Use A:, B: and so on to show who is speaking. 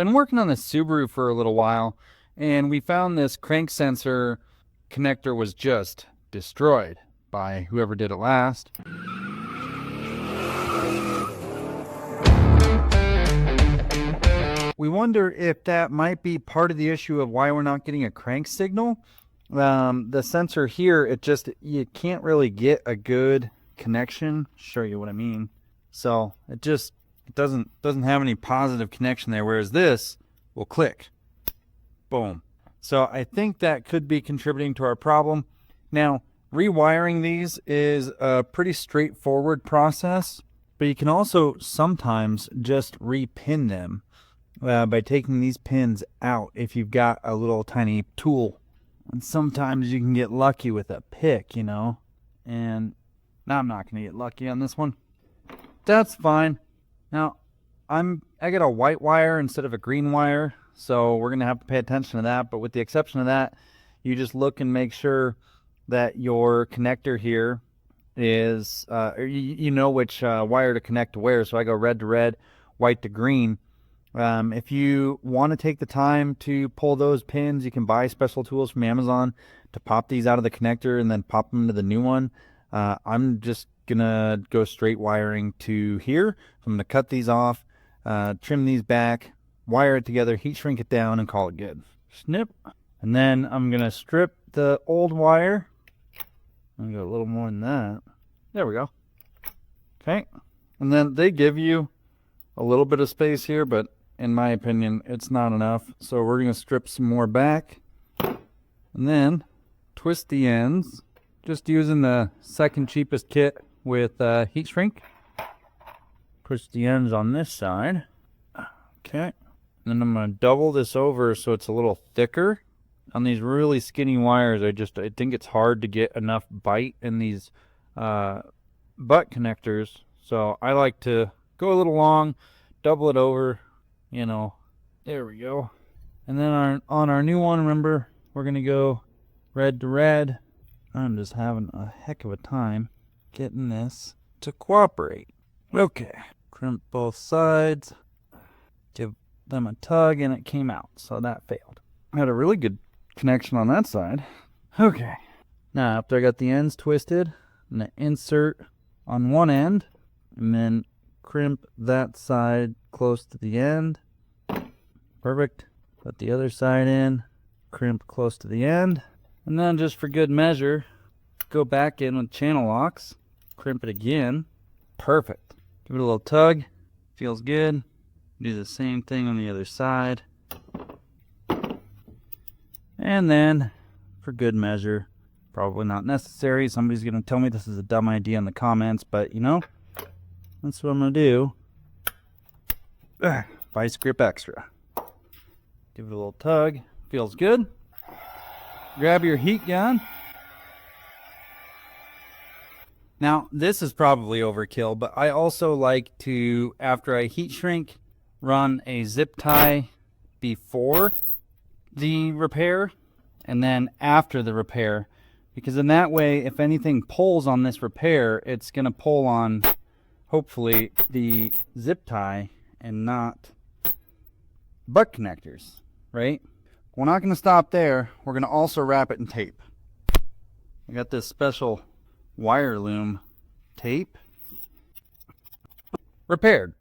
A: Been working on this Subaru for a little while, and we found this crank sensor connector was just destroyed by whoever did it last. We wonder if that might be part of the issue of why we're not getting a crank signal. The sensor here, you can't really get a good connection. Show you what I mean. So it doesn't have any positive connection there, whereas this will click. Boom. So I think that could be contributing to our problem. Now, rewiring these is a pretty straightforward process, but you can also sometimes just repin them by taking these pins out if you've got a little tiny tool. And sometimes you can get lucky with a pick, you know. And now I'm not going to get lucky on this one. That's fine. Now, I got a white wire instead of a green wire, so we're going to have to pay attention to that. But with the exception of that, you just look and make sure that your connector here is, you know which wire to connect to where. So I go red to red, white to green. If you want to take the time to pull those pins, you can buy special tools from Amazon to pop these out of the connector and then pop them into the new one. I'm just gonna go straight wiring to here. I'm gonna cut these off, trim these back, wire it together, heat shrink it down, and call it good. Snip. And then I'm gonna strip the old wire. I'm gonna go a little more than that. There we go. Okay. And then they give you a little bit of space here, but in my opinion, it's not enough. So we're gonna strip some more back and then twist the ends, just using the second cheapest kit with heat shrink. Push the ends on this side. Okay. And then I'm going to double this over so it's a little thicker. On these really skinny wires, I think it's hard to get enough bite in these butt connectors. So I like to go a little long, double it over, you know. There we go. And then on our new one, remember, we're going to go red to red. I'm just having a heck of a time getting this to cooperate. Okay, crimp both sides, give them a tug, and it came out, so that failed. I had a really good connection on that side. Okay, now after I got the ends twisted, I'm going to insert on one end, and then crimp that side close to the end. Perfect. Put the other side in, crimp close to the end. And then just for good measure, go back in with channel locks, crimp it again. Perfect. Give it a little tug. Feels good. Do the same thing on the other side. And then, for good measure, probably not necessary. Somebody's going to tell me this is a dumb idea in the comments, but you know, that's what I'm going to do. Vice grip extra. Give it a little tug. Feels good. Grab your heat gun. Now, this is probably overkill, but I also like to, after I heat shrink, run a zip tie before the repair and then after the repair. Because in that way, if anything pulls on this repair, it's going to pull on, hopefully, the zip tie and not butt connectors, right? We're not going to stop there. We're going to also wrap it in tape. I got this special wire loom tape. Repaired.